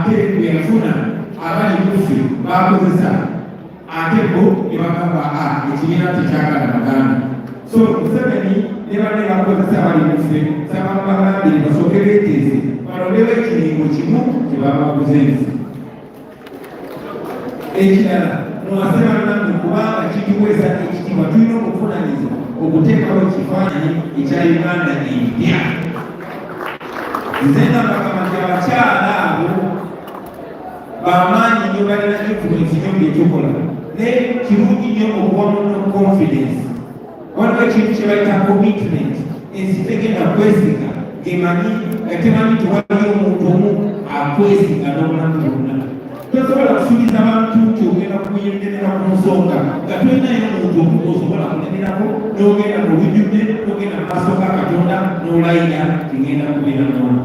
ate bweyafuna abali kufe bakozesa ate bo ne bagamba ekibiina tekyagala baganda. So Museveni ne banne bakozesa abali kufe saba bagambire basooke beeteeze balondewo ekiringo kimu kyebabaguze ensi. Ekirala mwasebannange kubanga kituweza ekitiibwa tulina okuvunanyizibwa okuteekawo ekifaananyi ekya Uganda empya. Nze nabakamanyi abakyala abo bamaanyi nnyo balina influence nnyo mu bye tukola naye kirungi nnyo okuwa muno confidence. Waliwo ekintu kye bayita commitment. Ensi tegenda kwesiga ng'emanyi nga temanyi tewaliyo omuntu omu akwesiga n'obulamu bwonna. Tosobola kusuubiza abantu nti ogenda kuyenderera ku nsonga nga tolinayo omuntu omu osobola kunenerako n'ogenda mu bujjudde n'ogenda mu maaso ga Katonda n'olayira tigenda kubeera n'omu.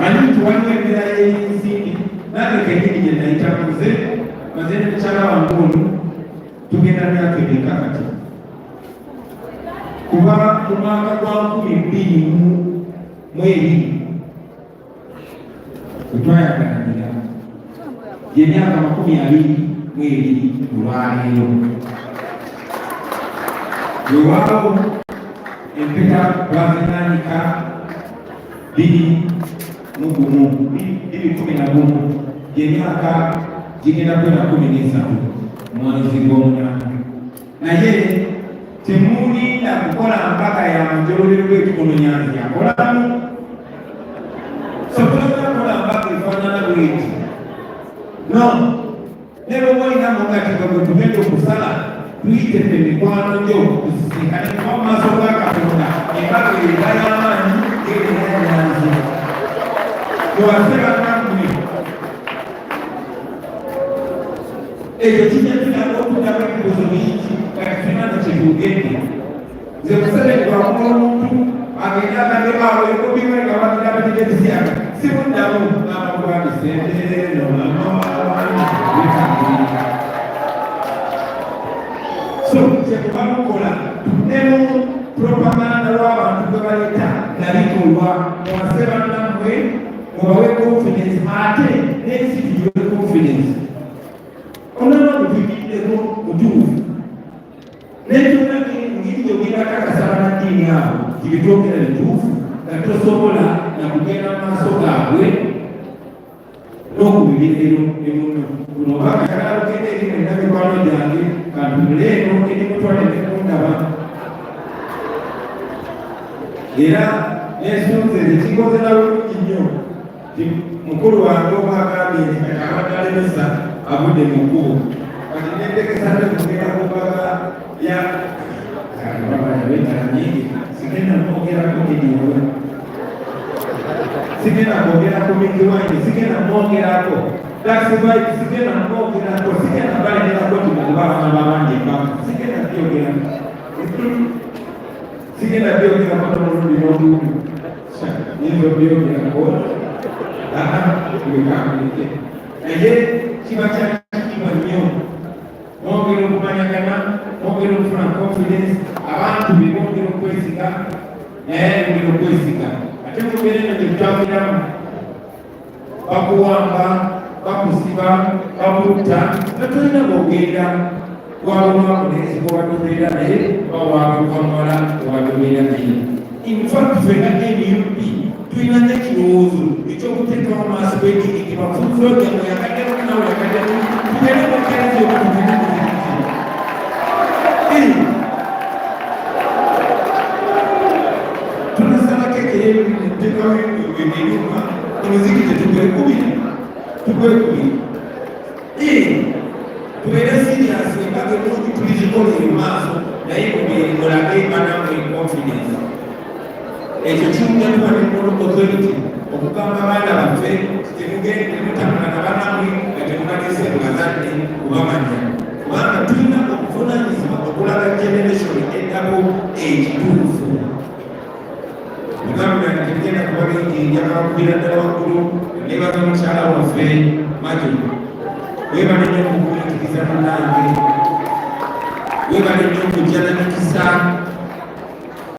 Manyi nti waliwo embeera y'ensimbi nange kenyini gye nayita muze maze ne mukyala wange ono tugenda myaka emeka kati kuba mu mwaka gwa 2022 twayagalanira gy'emyaka 22 olwaleero. Weewaawo empeta lwazinaanika 2011 gy'emyaka gigenda kwera 13 mwezi gw'omunaana. Naye temulinda kukola mpaka ya majololero g'ekikono nyanzi yakolamu. No, never going down on that to make a sala. Please take the one joke to see and come as a worker. In fact, we diamond, you are second man to me. A teacher to that open up to the beach, like humanity to get it. The seven were all to, and the other hour, it will be like about the get here. See what down, now, what is it? So, kyekubamukola nemu propaganda lw'abantu gwe baleta nabikolwa mwase bannammwe mubawe confidence ate n'ensi tugiwe confidence. Onaba mutugiddeko mutuufu nekyonna ngiri gyogenda kakasa bannaddiini abo kibitwogera bituufu nga tosobola nakugenda mu maaso gaabwe n'okubibirero emuno kuno bakagala lugenda eri mwenna mikwano gyange kantuleeno eri mutwale nekundaba era nesunze ekikozera bulungi nnyo ti mukulu wange omwagambye nti kati abaddalemesa avudde mu kkubo kati nentekesate kugenda ku mbaga ya betanyingi sigenda mwogerako ediwe sigenda mwogerako mikiwanyi sigenda mwogerako taxibai sigenda mwogerako sigenda balenerako timukubabana babanje bantu sigenda byogerako sigenda byogerako nomulundi n'olundi nizo byogerako wekamulike naye kiba kyakitiibwa nnyo mwongera okumanyagana mwongera okufuna confidence abantu bebongera okwesiga naye bongera okwesiga ate mubeere eno gyetutambiramu bakuwamba bakusiba bakutta natolina bogenda wabulwako nesiga obatobeera naye bawakukamala obatobeera naye. Infact fena NUP tulina n'ekirowoozo ekyokuteekawo maaso g'ekiriki bafunfulo gyamwe yakaddemu nawe yakaddemu tugende mukerezi okututuuka tunasaba kekeye tekawo ebyuma omuzikite tugwekubiri tubeere serious embaga emungi tulizikolere maaso naye mubiri mulage banamu confidence. Ekyo kimuja tuba ne moral authority okugamba abaana baffe temugende temutambula na banammwe nga temubatese bazadde kubamanya kubanga tulina okuvunanyizibwa okulaga generation eddako ekituufu. Mugambira nti tegenda kubalinginja bakubira ddala waggulu nebaga mukyala waffe majo webale nnyo okugumiikiriza munnange webale nnyo okujjana mikisa